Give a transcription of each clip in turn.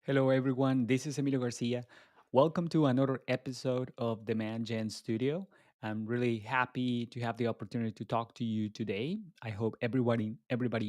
Hello, everyone. This is Emilio Garcia. Welcome to another episode of Demand Gen Studio. I'm really happy to have the opportunity to talk to you today. I hope everybody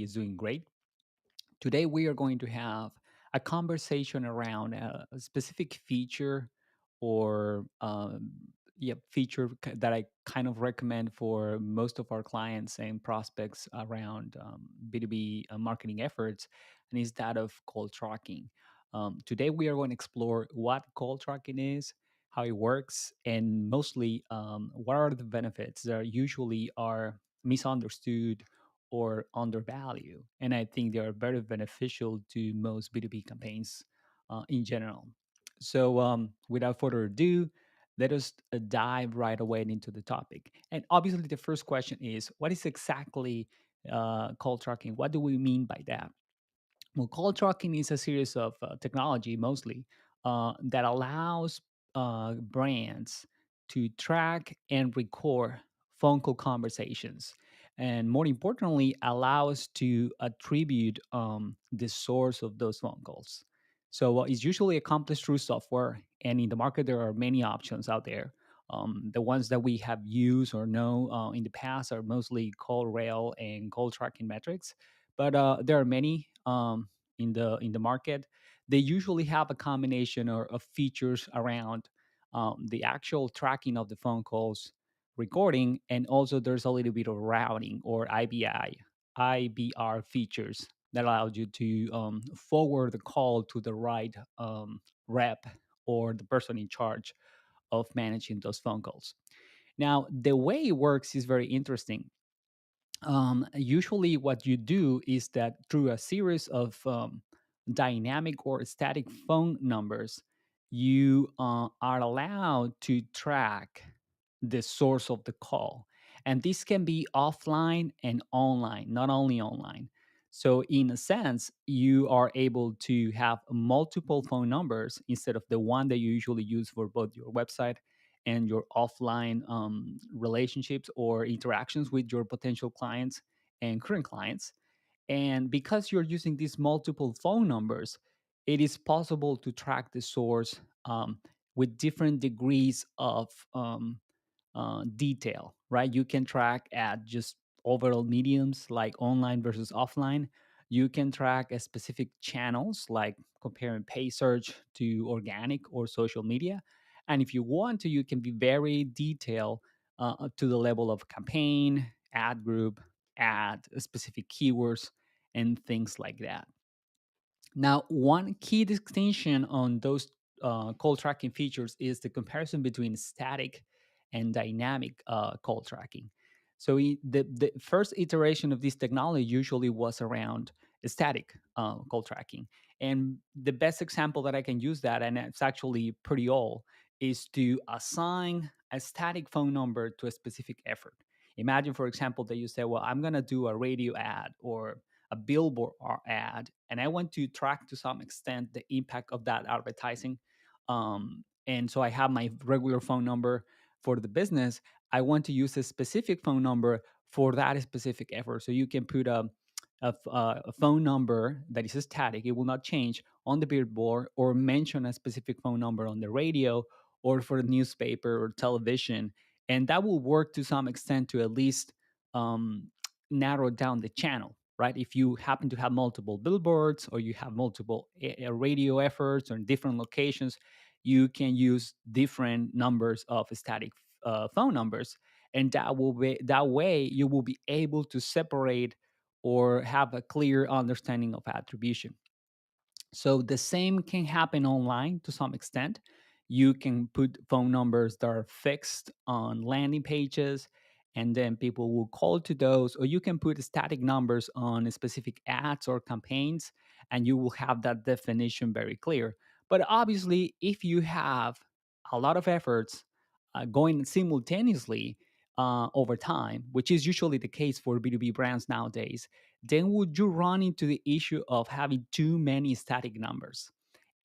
is doing great. Today, we are going to have a conversation around a specific feature or that I kind of recommend for most of our clients and prospects around B2B marketing efforts, and is that of call tracking. Today, we are going to explore what call tracking is, how it works, and mostly what are the benefits that usually are misunderstood or undervalue. And I think they are very beneficial to most B2B campaigns in general. So, without further ado, let us dive right away into the topic. And obviously, the first question is what is exactly call tracking? What do we mean by that? Well, call tracking is a series of technology mostly that allows brands to track and record phone call conversations. And more importantly, allow us to attribute the source of those phone calls. So it's usually accomplished through software, and in the market, there are many options out there. The ones that we have used or know in the past are mostly call rail and call tracking metrics, but there are many in the market. They usually have a combination of features around the actual tracking of the phone calls recording, and also there's a little bit of routing or IBR features that allow you to forward the call to the right rep or the person in charge of managing those phone calls. Now, the way it works is very interesting. Usually what you do is that through a series of dynamic or static phone numbers, you are allowed to track the source of the call. And this can be offline and online, not only online. So, in a sense, you are able to have multiple phone numbers instead of the one that you usually use for both your website and your offline relationships or interactions with your potential clients and current clients. And because you're using these multiple phone numbers, it is possible to track the source with different degrees of detail, right? You can track at just overall mediums like online versus offline. You can track a specific channels like comparing paid search to organic or social media. And if you want to, you can be very detailed to the level of campaign, ad group, ad specific keywords, and things like that. Now, one key distinction on those call tracking features is the comparison between static and dynamic call tracking. So, the first iteration of this technology usually was around static call tracking. And the best example that I can use that, and it's actually pretty old, is to assign a static phone number to a specific effort. Imagine, for example, that you say, well, I'm going to do a radio ad or a billboard or ad, and I want to track to some extent the impact of that advertising. And so I have my regular phone number for the business. I want to use a specific phone number for that specific effort. So you can put a phone number that is static, it will not change on the billboard, or mention a specific phone number on the radio or for the newspaper or television. And that will work to some extent to at least um, narrow down the channel, right? If you happen to have multiple billboards or you have multiple radio efforts or in different locations, you can use different numbers of static phone numbers, and that way you will be able to separate or have a clear understanding of attribution. So the same can happen online to some extent. You can put phone numbers that are fixed on landing pages, and then people will call to those, or you can put static numbers on specific ads or campaigns, and you will have that definition very clear. But obviously, if you have a lot of efforts going simultaneously over time, which is usually the case for B2B brands nowadays, then would you run into the issue of having too many static numbers?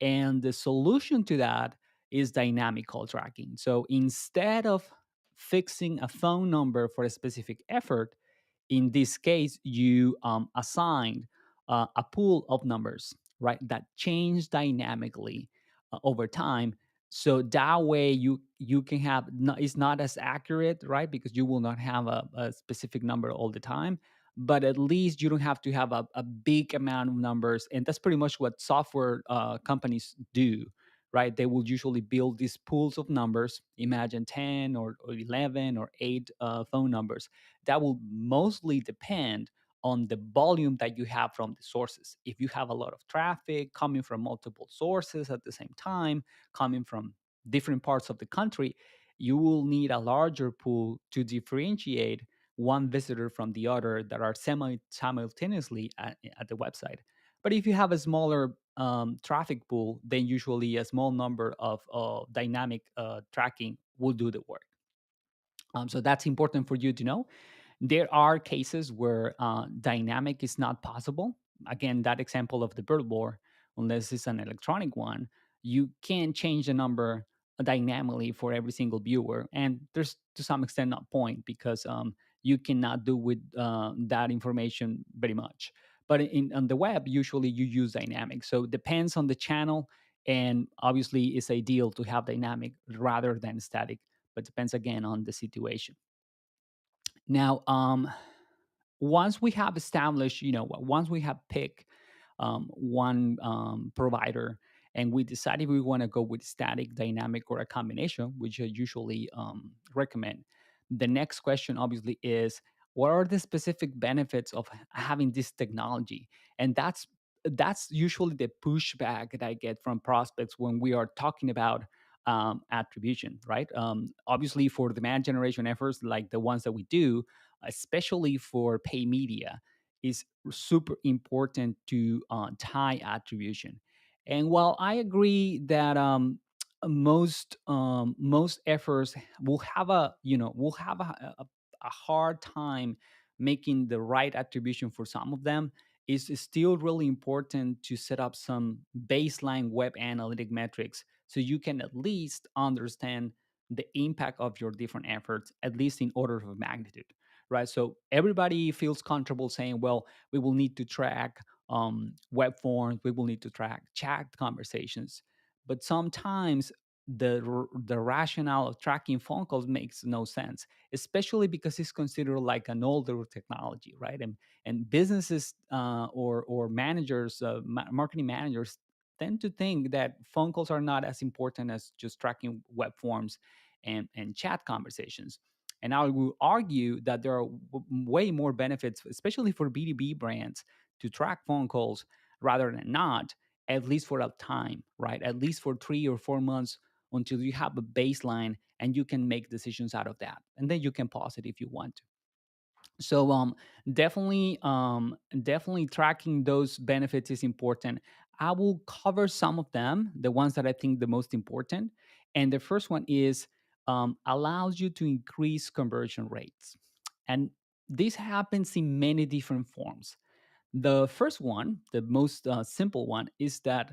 And the solution to that is dynamic call tracking. So instead of fixing a phone number for a specific effort, in this case, you assign a pool of numbers, right, that change dynamically over time. So that way you can have it's not as accurate, right, because you will not have a specific number all the time, but at least you don't have to have a big amount of numbers. And that's pretty much what software companies do, right? They will usually build these pools of numbers, imagine 10 or 11 or 8 phone numbers that will mostly depend on the volume that you have from the sources. If you have a lot of traffic coming from multiple sources at the same time, coming from different parts of the country, you will need a larger pool to differentiate one visitor from the other that are simultaneously at the website. But if you have a smaller traffic pool, then usually a small number of dynamic tracking will do the work. So that's important for you to know. There are cases where dynamic is not possible. Again, that example of the billboard, unless it's an electronic one, you can change the number dynamically for every single viewer. And there's to some extent not point because you cannot do with that information very much. But on the web, usually you use dynamic. So it depends on the channel. And obviously, it's ideal to have dynamic rather than static, but depends again on the situation. Now, once we have established, once we have picked one provider and we decide if we want to go with static, dynamic, or a combination, which I usually recommend, the next question obviously is what are the specific benefits of having this technology? And that's usually the pushback that I get from prospects when we are talking about attribution, right? Obviously, for demand generation efforts like the ones that we do, especially for pay media, is super important to tie attribution. And while I agree that most efforts will have a hard time making the right attribution for some of them, it's still really important to set up some baseline web analytic metrics so you can at least understand the impact of your different efforts, at least in order of magnitude, right? So everybody feels comfortable saying, well, we will need to track web forms, we will need to track chat conversations. But sometimes the rationale of tracking phone calls makes no sense, especially because it's considered like an older technology, right? And businesses or managers, marketing managers, tend to think that phone calls are not as important as just tracking web forms and chat conversations. And I will argue that there are way more benefits, especially for B2B brands, to track phone calls rather than not, at least for a time, right? At least for 3 or 4 months until you have a baseline and you can make decisions out of that. And then you can pause it if you want to. So definitely tracking those benefits is important. I will cover some of them, the ones that I think the most important. And the first one is allows you to increase conversion rates. And this happens in many different forms. The first one, the most simple one, is that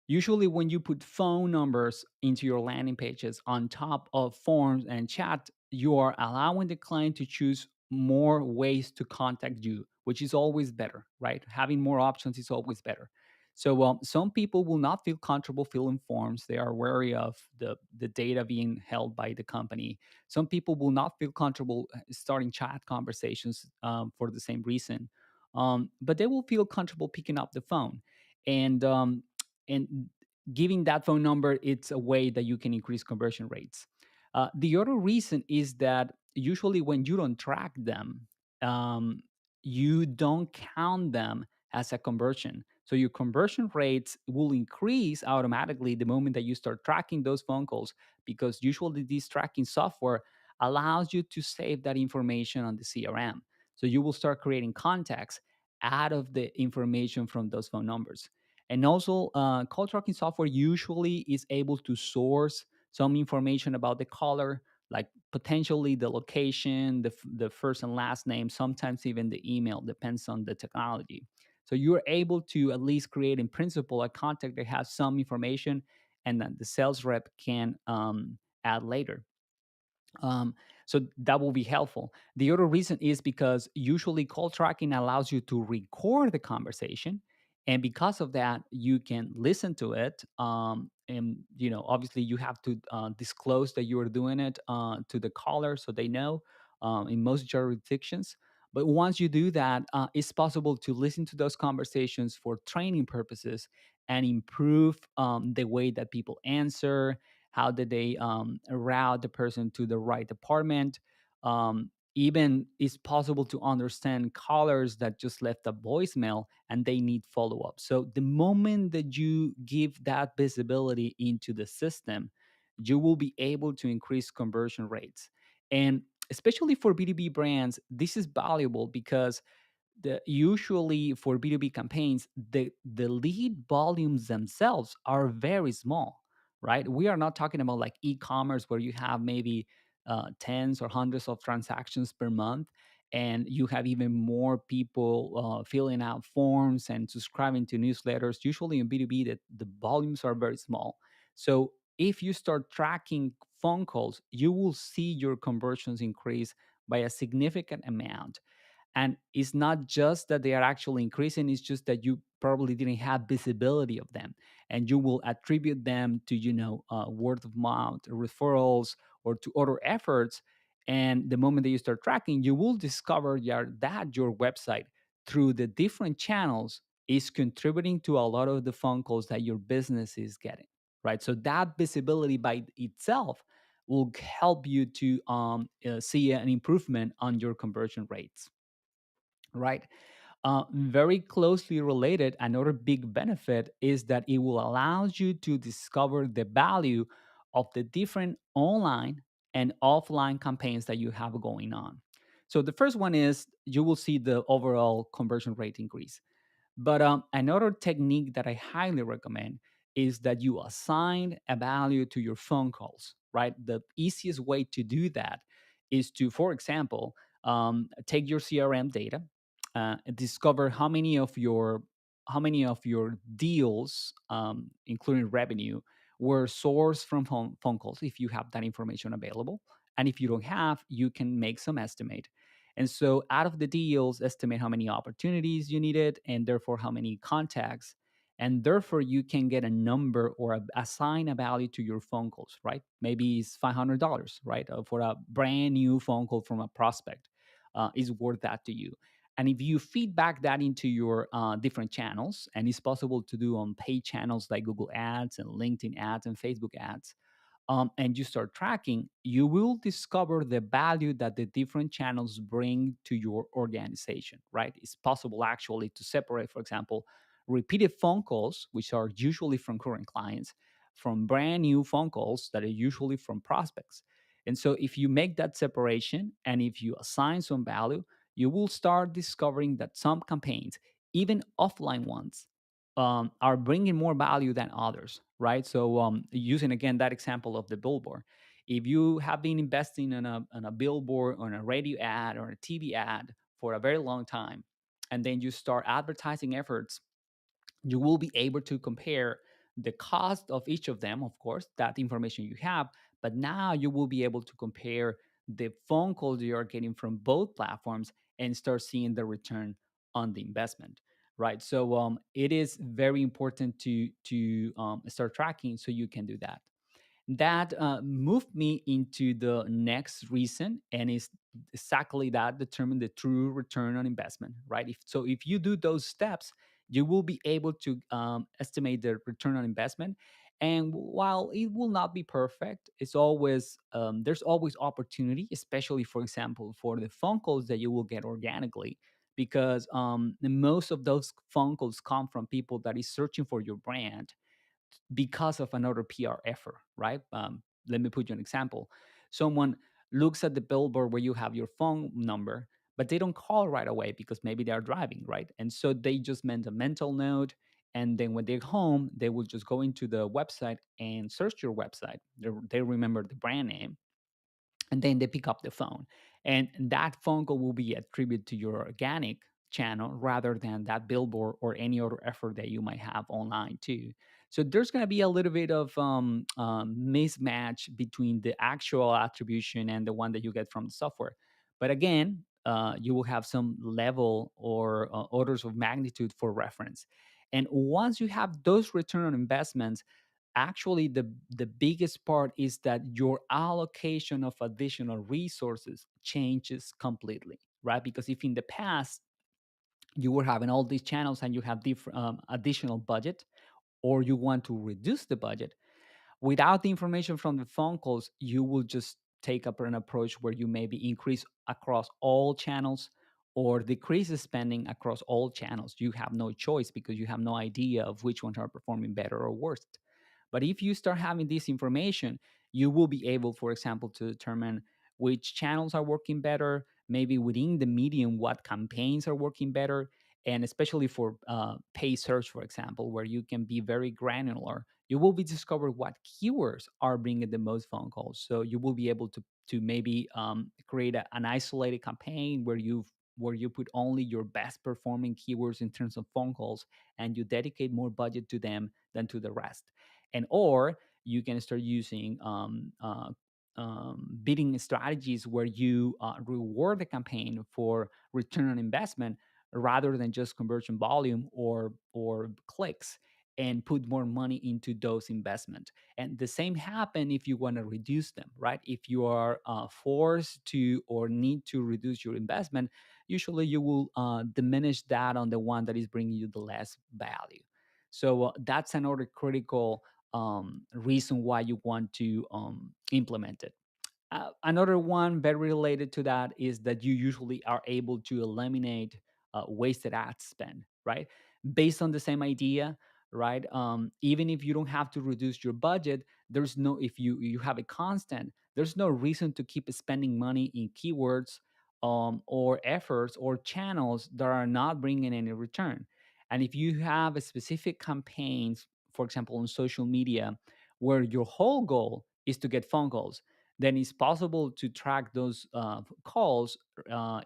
usually, when you put phone numbers into your landing pages on top of forms and chat, you are allowing the client to choose more ways to contact you, which is always better, right? Having more options is always better. So, some people will not feel comfortable filling forms. They are wary of the data being held by the company. Some people will not feel comfortable starting chat conversations for the same reason. But they will feel comfortable picking up the phone. And giving that phone number, it's a way that you can increase conversion rates. The other reason is that usually when you don't track them, um, you don't count them as a conversion. So your conversion rates will increase automatically the moment that you start tracking those phone calls, because usually this tracking software allows you to save that information on the CRM. So you will start creating contacts out of the information from those phone numbers. And also, call tracking software usually is able to source some information about the caller, like potentially the location, the first and last name, sometimes even the email, depends on the technology. So you're able to at least create, in principle, a contact that has some information and that the sales rep can add later. Um, so that will be helpful. The other reason is because usually call tracking allows you to record the conversation, And because of that, you can listen to it, and obviously you have to disclose that you are doing it to the caller so they know, in most jurisdictions. But once you do that, it's possible to listen to those conversations for training purposes and improve the way that people answer. How did they route the person to the right department? Even it's possible to understand callers that just left a voicemail and they need follow up. So the moment that you give that visibility into the system, you will be able to increase conversion rates. And especially for B2B brands, this is valuable because usually for B2B campaigns, the lead volumes themselves are very small, right? We are not talking about like e-commerce where you have maybe tens or hundreds of transactions per month, and you have even more people filling out forms and subscribing to newsletters. Usually in B2B, that the volumes are very small. So if you start tracking phone calls, you will see your conversions increase by a significant amount. And it's not just that they are actually increasing, it's just that you probably didn't have visibility of them, and you will attribute them to word of mouth referrals or to other efforts. And the moment that you start tracking, you will discover that your website through the different channels is contributing to a lot of the phone calls that your business is getting, right? So that visibility by itself will help you to see an improvement on your conversion rates, right? Very closely related, another big benefit is that it will allow you to discover the value of the different online and offline campaigns that you have going on. So the first one is you will see the overall conversion rate increase. But another technique that I highly recommend is that you assign a value to your phone calls, right? The easiest way to do that is to, for example, take your CRM data, discover how many of your deals, including revenue, were sourced from phone calls, if you have that information available. And if you don't have, you can make some estimate. And so out of the deals, estimate how many opportunities you needed and therefore how many contacts. And therefore you can get a number or assign a value to your phone calls, right? Maybe it's $500, right? For a brand new phone call from a prospect, is worth that to you. And if you feedback that into your different channels, and it's possible to do on paid channels like Google Ads and LinkedIn ads and Facebook ads, and you start tracking, you will discover the value that the different channels bring to your organization, right? It's possible actually to separate, for example, repeated phone calls, which are usually from current clients, from brand new phone calls that are usually from prospects. And so if you make that separation and if you assign some value, you will start discovering that some campaigns, even offline ones, are bringing more value than others, right? So, using again that example of the billboard, if you have been investing in a billboard, on a radio ad, or a TV ad for a very long time, and then you start advertising efforts, you will be able to compare the cost of each of them, of course, that information you have, but now you will be able to compare the phone calls you are getting from both platforms and start seeing the return on the investment, right? So it is very important to start tracking so you can do that. That moved me into the next reason, and is exactly that: determine the true return on investment, right? If you do those steps, you will be able to estimate the return on investment. And while it will not be perfect, it's always there's always opportunity, especially for example for the phone calls that you will get organically, because most of those phone calls come from people that is searching for your brand because of another PR effort, right? Let me put you an example. Someone looks at the billboard where you have your phone number, but they don't call right away because maybe they are driving, right? And so they just meant a mental note. And then when they're home, they will just go into the website and search your website. They remember the brand name, and then they pick up the phone, and that phone call will be attributed to your organic channel rather than that billboard or any other effort that you might have online too. So there's going to be a little bit of mismatch between the actual attribution and the one that you get from the software. But again, you will have some level or orders of magnitude for reference. And once you have those return on investments, actually the biggest part is that your allocation of additional resources changes completely, right? Because if in the past you were having all these channels and you have different additional budget, or you want to reduce the budget, without the information from the phone calls, you will just take up an approach where you maybe increase across all channels or decrease the spending across all channels. You have no choice because you have no idea of which ones are performing better or worse. But if you start having this information, you will be able, for example, to determine which channels are working better, maybe within the medium, what campaigns are working better. And especially for pay search, for example, where you can be very granular, you will be discover what keywords are bringing the most phone calls. So you will be able to maybe create an isolated campaign where you put only your best performing keywords in terms of phone calls, and you dedicate more budget to them than to the rest. And or you can start using bidding strategies where you reward the campaign for return on investment rather than just conversion volume or clicks, and put more money into those investment. And the same happen if you want to reduce them, right? If you are forced to or need to reduce your investment, usually you will diminish that on the one that is bringing you the less value. So that's another critical reason why you want to implement it. Another one very related to that is that you usually are able to eliminate wasted ad spend, right? Based on the same idea, right? Even if you don't have to reduce your budget, there's no, if you have a constant, there's no reason to keep spending money in keywords or efforts or channels that are not bringing any return. And if you have a specific campaigns, for example, on social media, where your whole goal is to get phone calls, then it's possible to track those calls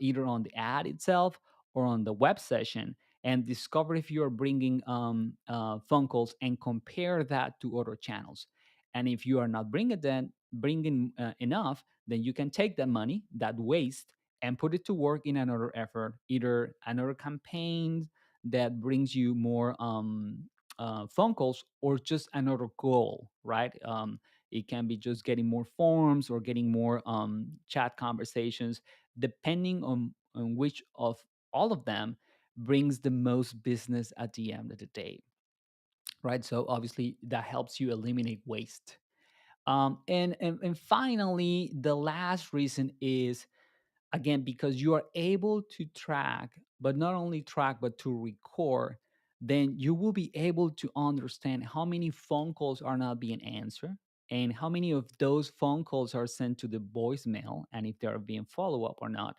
either on the ad itself or on the web session, and discover if you are bringing phone calls and compare that to other channels. And if you are not bringing enough, then you can take that money, that waste, and put it to work in another effort, either another campaign that brings you more phone calls, or just another goal, right? It can be just getting more forms or getting more chat conversations, depending on which of all of them brings the most business at the end of the day, right? So obviously that helps you eliminate waste. And finally, the last reason is, again, because you are able to track, but not only track but to record, then you will be able to understand how many phone calls are not being answered, and how many of those phone calls are sent to the voicemail, and if they are being follow up or not,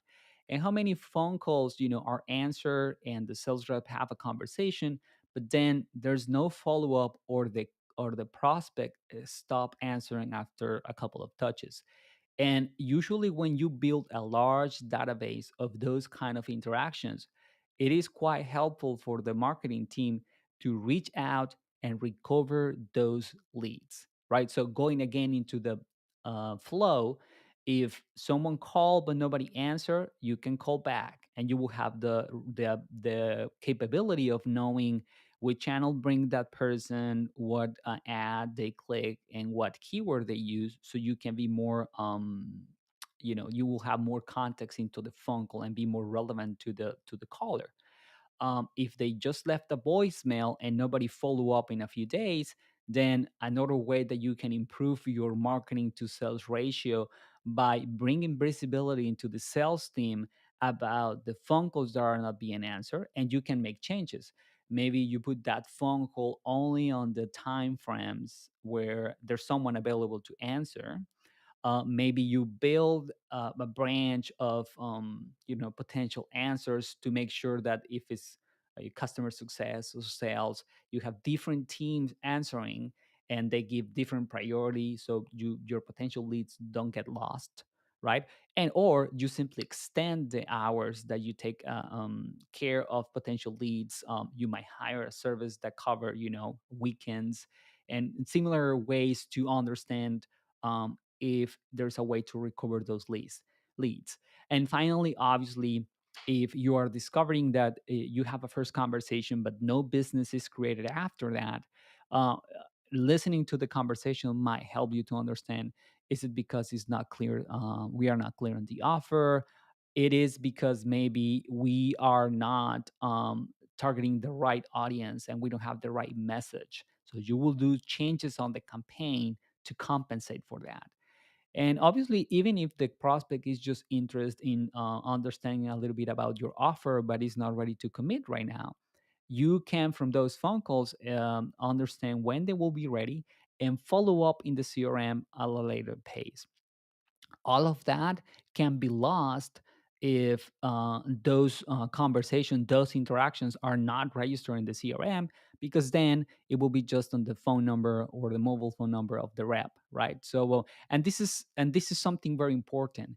and how many phone calls are answered and the sales rep have a conversation, but then there's no follow up, or the prospect stop answering after a couple of touches. And usually, when you build a large database of those kind of interactions, it is quite helpful for the marketing team to reach out and recover those leads, right? So, going again into the flow, if someone called but nobody answered, you can call back, and you will have the capability of knowing which channel bring that person, what ad they click, and what keyword they use, so you can be more you will have more context into the phone call and be more relevant to the caller. If they just left a voicemail and nobody follow up in a few days, then another way that you can improve your marketing to sales ratio by bringing visibility into the sales team about the phone calls that are not being answered, and you can make changes. Maybe you put that phone call only on the time frames where there's someone available to answer. Maybe you build a branch of potential answers to make sure that if it's customer success or sales, you have different teams answering, and they give different priority, so your potential leads don't get lost, right? And or you simply extend the hours that you take care of potential leads. You might hire a service that cover weekends, and similar ways to understand if there's a way to recover those leads. And finally, obviously, If you are discovering that you have a first conversation but no business is created after that, listening to the conversation might help you to understand, is it because it's not clear, we are not clear on the offer? It is because maybe we are not targeting the right audience and we don't have the right message, so you will do changes on the campaign to compensate for that. And obviously, even if the prospect is just interested in understanding a little bit about your offer, but is not ready to commit right now, you can, from those phone calls, understand when they will be ready and follow up in the CRM at a later pace. All of that can be lost if those conversations, those interactions are not registered in the CRM, because then it will be just on the phone number or the mobile phone number of the rep, right? So, well, and this is something very important.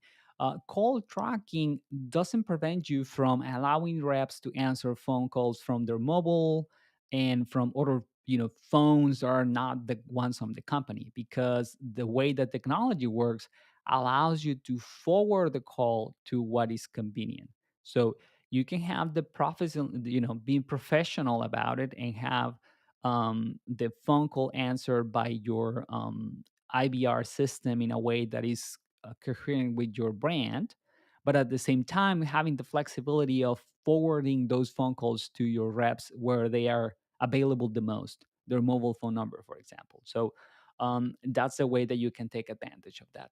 Call tracking doesn't prevent you from allowing reps to answer phone calls from their mobile and from other phones that are not the ones from the company, because the way that technology works allows you to forward the call to what is convenient. So you can have the professional, being professional about it, and have the phone call answered by your IBR system in a way that is coherent with your brand, but at the same time having the flexibility of forwarding those phone calls to your reps where they are available the most, their mobile phone number, for example. So that's a way that you can take advantage of that.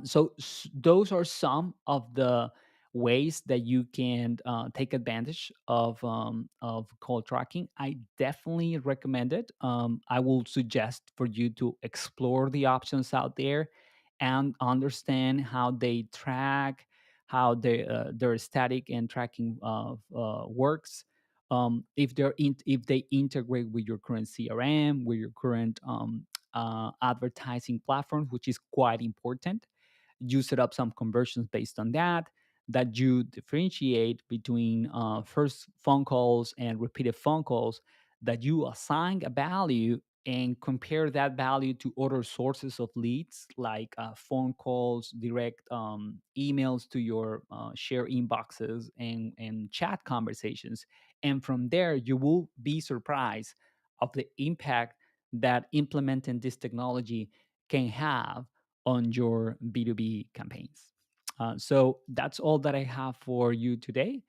So those are some of the ways that you can take advantage of call tracking. I definitely recommend it. I will suggest for you to explore the options out there and understand how they track, how their static and tracking works. If they integrate with your current CRM, with your current advertising platforms, which is quite important. You set up some conversions based on that, that you differentiate between first phone calls and repeated phone calls, that you assign a value and compare that value to other sources of leads, like phone calls, direct emails to your share inboxes, and chat conversations. And from there you will be surprised of the impact that implementing this technology can have on your B2B campaigns. So that's all that I have for you today.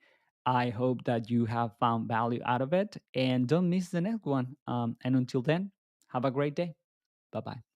I hope that you have found value out of it, and don't miss the next one. And until then, have a great day. Bye bye.